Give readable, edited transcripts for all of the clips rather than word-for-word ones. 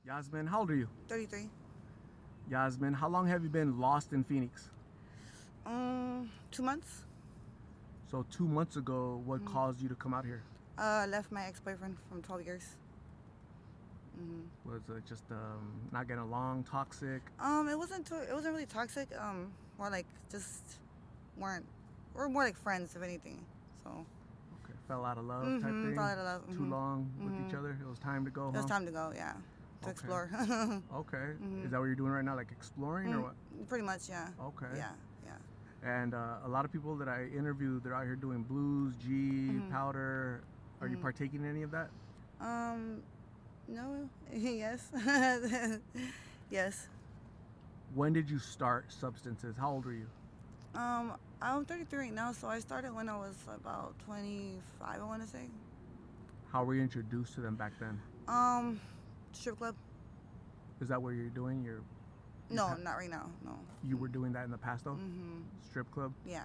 Yasmin, how old are you? 33. Yasmin, how long have you been lost in Phoenix? 2 months. So 2 months ago, what caused you to come out here? Left my ex-boyfriend from 12 years. Was it just not getting along, toxic? It wasn't really toxic. More like just we're more like friends, if anything. So Okay, fell out of love type thing? fell out of love. Too long with each other? It was time to go It was home? time to go, yeah, to explore. Okay. Is that what you're doing right now, like exploring or what? Pretty much, yeah. Okay. Yeah. And a lot of people that I interview, they're out here doing blues, G, powder. Are you partaking in any of that? No. Yes. Yes. When did you start substances? How old were you? I'm 33 right now, so I started when I was about 25, I want to say. How were you introduced to them back then? Strip club. Is that what you're doing? No, not right now. No. You were doing that in the past though? Strip club? Yeah.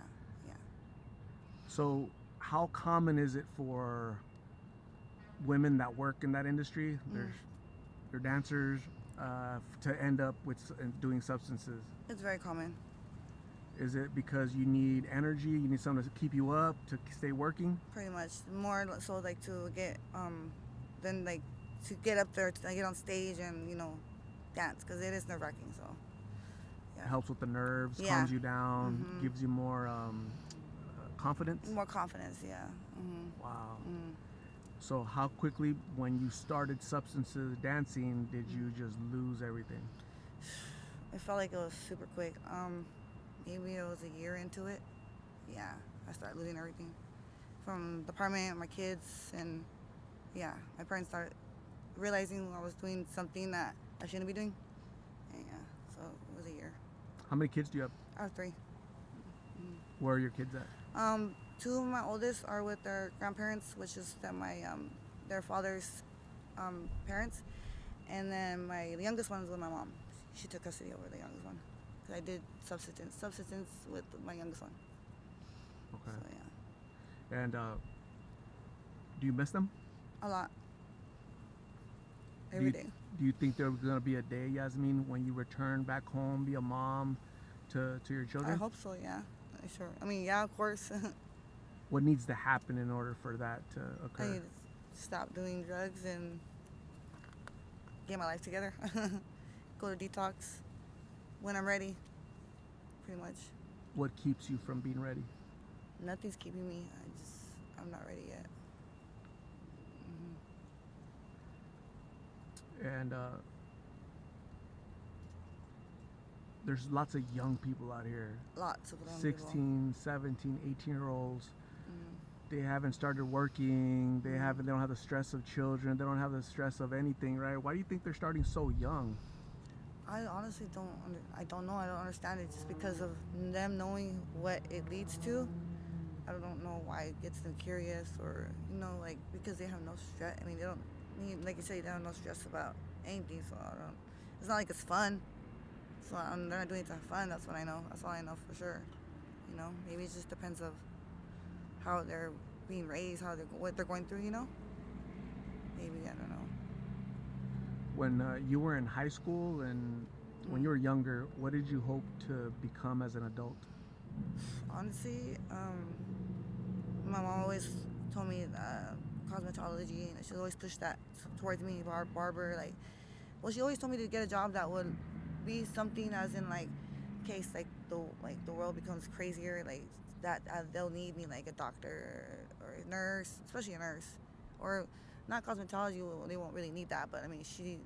So how common is it for women that work in that industry, they're dancers, to end up with doing substances? It's very common. Is it because you need energy, you need something to keep you up, to stay working? Pretty much. More so like to get than like to get up there, to get on stage and dance, because it is nerve-wracking. So It helps with the nerves, Yeah. calms you down, gives you more confidence? more confidence. Yeah. Wow. So how quickly, when you started substances dancing, did you just lose everything? It felt like it was super quick. Maybe it was a year into it. Yeah, I started losing everything, from the apartment, my kids, and yeah, my parents started realizing I was doing something that I shouldn't be doing. And yeah, so it was a year. How many kids do you have? I have 3. Where are your kids at? 2 of my oldest are with their grandparents, which is their father's parents, and then my youngest one is with my mom. She took custody over the youngest one. 'Cause I did substance with my youngest one. Okay. So yeah, And do you miss them? a lot. Every day. Do you think there's going to be a day, Yasmin, when you return back home, be a mom to your children? I hope so. Yeah, sure. I mean, yeah, of course. What needs to happen in order for that to occur? I need to stop doing drugs and get my life together. Go to detox when I'm ready. Pretty much. What keeps you from being ready? Nothing's keeping me. I'm not ready yet. And there's lots of young people out here. Lots of them. 16, 17, 18-year-olds. They haven't started working. They don't have the stress of children. They don't have the stress of anything, right? Why do you think they're starting so young? I honestly I don't know. I don't understand it. Just because of them knowing what it leads to. I don't know why it gets them curious, or like, because they have no stress. I mean, they don't need, like you say, they have no stress about anything. So it's not like it's fun. So they're not doing it to have fun. That's what I know. That's all I know for sure. Maybe it just depends of how they're being raised, what they're going through. Maybe, I don't know. When you were in high school and when you were younger, what did you hope to become as an adult? Honestly, my mom always told me cosmetology, and she always pushed that towards me, barber. She always told me to get a job that would be something, as in, like, in case the world becomes crazier, like that they'll need me, like a doctor or a nurse, especially a nurse, or not cosmetology. They won't really need that, but I mean, she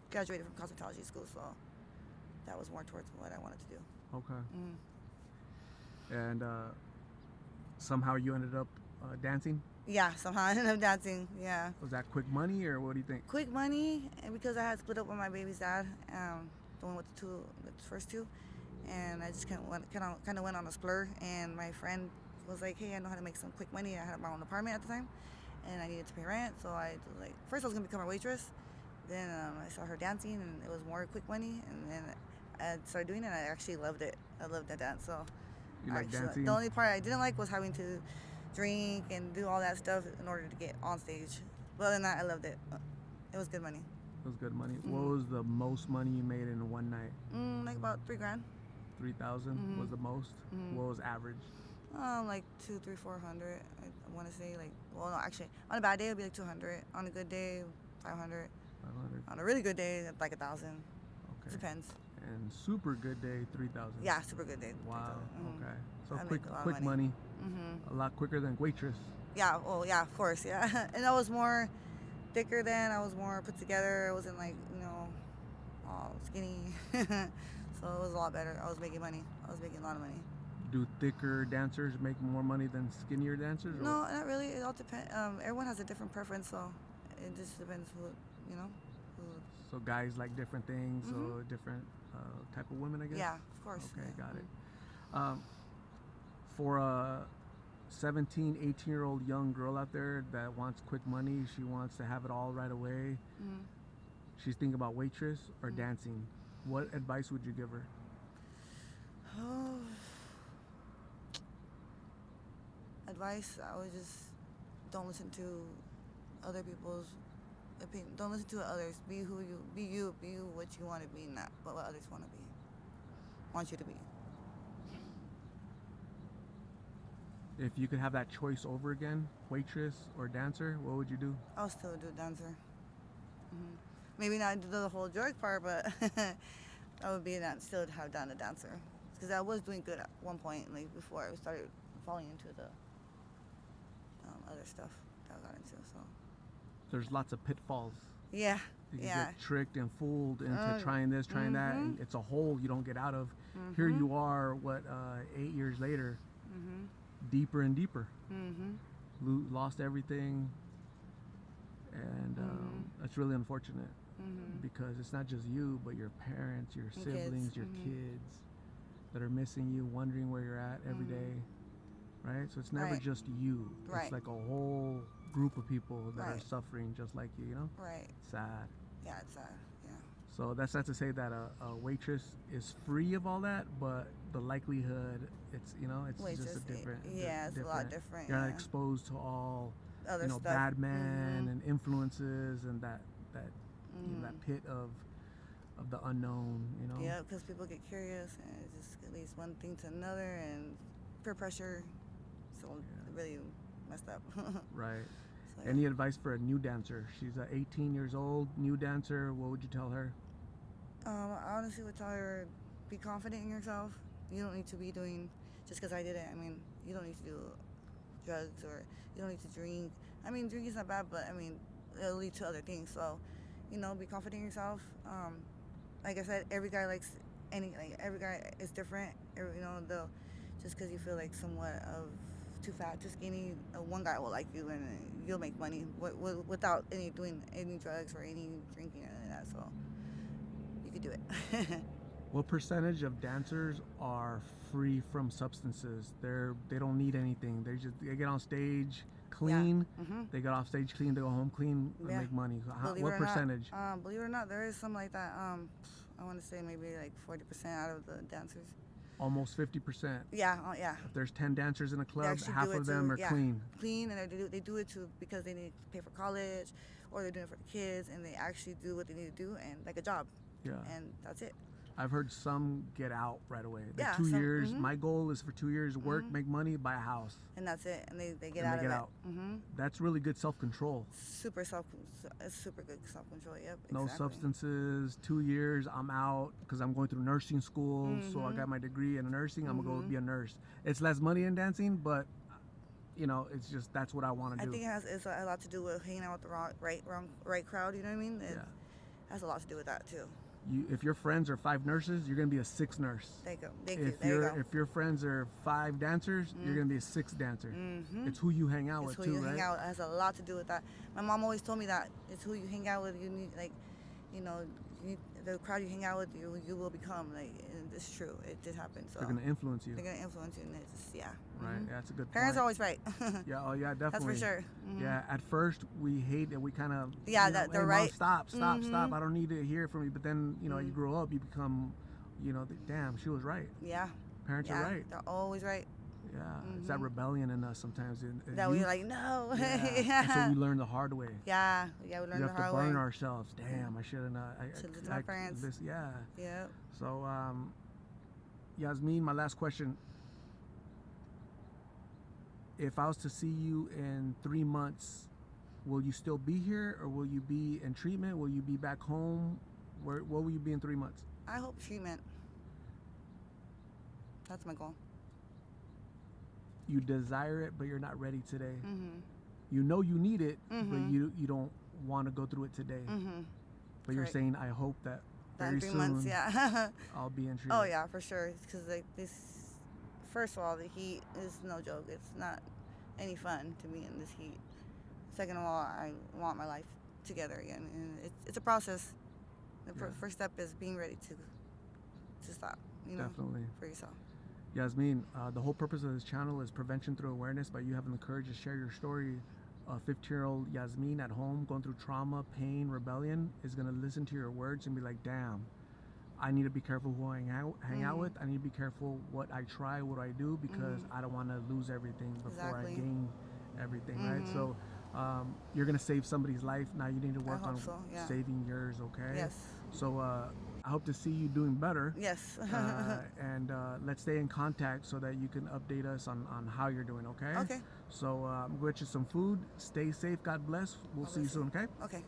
graduated from cosmetology school, so that was more towards what I wanted to do. Okay. And somehow you ended up dancing? Yeah, somehow I ended up dancing. Yeah. Was that quick money, or what do you think? Quick money, and because I had split up with my baby's dad, the one with the first 2, and I just kind of went on a splur. And my friend was like, "Hey, I know how to make some quick money." I had my own apartment at the time, and I needed to pay rent, so I was like, first I was gonna become a waitress. Then I saw her dancing, and it was more quick money, and then I started doing it, and I actually loved it. I loved that dance. So You like dancing? the only part I didn't like was having to drink and do all that stuff in order to get on stage. But other than that, I loved it. It was good money. It was good money. What was the most money you made in one night? Like about $3,000. 3,000 was the most. What was average? Like 200, 300, 400. I want to say like, well, no, actually, on a bad day it'd be like 200. On a good day, 500. 500. On a really good day, like 1,000. Okay. Depends. And super good day, 3,000. Yeah, super good day. Wow. Okay. So I quick make a lot of money. money. A lot quicker than waitress. Yeah. Well, yeah, of course. Yeah. And I was more thicker then. I was more put together. I wasn't like, all skinny. So it was a lot better. I was making money. I was making a lot of money. Do thicker dancers make more money than skinnier dancers? Or No, what? not really. It all depends. Everyone has a different preference, so it just depends who. So guys like different things, so different type of women, I guess? Yeah, of course. Okay, Yeah. got it. For a 17, 18-year-old young girl out there that wants quick money, she wants to have it all right away. She's thinking about waitress or dancing. What advice would you give her? Oh. Advice, I would just don't listen to other people's opinion. Don't listen to others. Be who you be what you want to be, not what others want you to be. If you could have that choice over again, waitress or dancer, what would you do? I'll still do dancer. Maybe not do the whole drug part, but I would be still have done a dancer. Because I was doing good at one point, like before I started falling into the other stuff that I got into. So There's lots of pitfalls. yeah, You can yeah. get tricked and fooled into trying this, trying that, and it's a hole you don't get out of. Here you are, 8 years later, deeper and deeper. Lost everything, and that's really unfortunate because it's not just you, but your parents, your siblings, your kids that are missing you, wondering where you're at every day, right? So it's never just you. Right. It's like a whole group of people that are Right. suffering just like you, Right. Sad. Yeah, it's sad. Yeah. So that's not to say that a waitress is free of all that, but the likelihood, it's Waitress, just a different. yeah, it's a lot different. You're not Yeah. exposed to all Other stuff. bad men and influences and that that pit of the unknown. Yeah, because people get curious and it just leads one thing to another and peer pressure. So it really messed up. Right. So, yeah. Any advice for a new dancer? She's 18 years old, new dancer. What would you tell her? I honestly would tell her, be confident in yourself. You don't need to be doing, just because I did it, I mean, you don't need to do drugs or you don't need to drink. I mean, drinking's not bad, but I mean, it'll lead to other things. So, be confident in yourself. Like I said, every guy likes every guy is different. They'll, just because you feel like somewhat of too fat, too skinny, one guy will like you and you'll make money without doing any drugs or any drinking or any of that. So you could do it. What percentage of dancers are free from substances? They don't need anything. They get on stage clean. They get off stage clean. They go home clean and make money. What percentage? Believe it or not, there is some like that. I want to say maybe like 40% out of the dancers. Almost 50%. Yeah, yeah. If there's 10 dancers in a club, actually half do it of them are clean. Clean, and they do it because they need to pay for college, or they're doing it for the kids, and they actually do what they need to do, and like a job. Yeah. And that's it. I've heard some get out right away. Yeah, 2 years. My goal is for 2 years, work, make money, buy a house. And that's it. And they get And out they of get it. out. That's really good self-control. Super good self-control. Yep. No exactly. substances. 2 years, I'm out because I'm going through nursing school. So I got my degree in nursing. I'm gonna go be a nurse. It's less money in dancing, but it's just that's what I want to do. I think it's a lot to do with hanging out with the right crowd. You know what I mean? It has a lot to do with that too. If your friends are 5 nurses, you're gonna be a 6th nurse. Thank you. There you go. If your friends are 5 dancers, you're gonna be a 6th dancer. It's who you hang out with who too, you right? hang out has a lot to do with that. My mom always told me that it's who you hang out with. You need the crowd you hang out with, you will become. And it's true. It did happen. So They're gonna influence you. they're gonna influence you, and it's just Right. Yeah, that's a good Parents point. are always right. Yeah. Oh yeah, definitely. That's for sure. Yeah. At first we hate it. We kind of. Yeah, that they're hey, right. Mom, stop. I don't need to hear from you. But then you grow up, you become, damn, she was right. Yeah. Parents are right. They're always right. Yeah, it's that rebellion in us sometimes. That we're like, no. And so we learn the hard way. Yeah, we learn the hard way. We have to burn ourselves. Damn, I should have not. Should listen to my parents. Yeah. Yep. So, Yasmin, my last question. If I was to see you in 3 months, will you still be here, or will you be in treatment? Will you be back home? What will you be in 3 months? I hope treatment. That's my goal. You desire it, but you're not ready today. You know you need it, but you don't want to go through it today. But you're saying, I hope that very in 3 soon, months, yeah. I'll be in treatment. Oh yeah, for sure. Because like this, first of all, the heat is no joke. It's not any fun to be in this heat. Second of all, I want my life together again, and it's a process. The first step is being ready to stop. You know, definitely, for yourself. Yasmin, the whole purpose of this channel is prevention through awareness. By you having the courage to share your story, 15-year-old Yasmin at home going through trauma, pain, rebellion is going to listen to your words and be like, damn, I need to be careful who I hang out with. I need to be careful what I try, what I do, because I don't want to lose everything before I gain everything, right? So you're going to save somebody's life. Now you need to work on saving yours, okay? Yes. So I hope to see you doing better. Yes. And let's stay in contact so that you can update us on how you're doing, okay? Okay. So I'm going to get you some food. Stay safe. God bless. We'll see you soon, okay? Okay.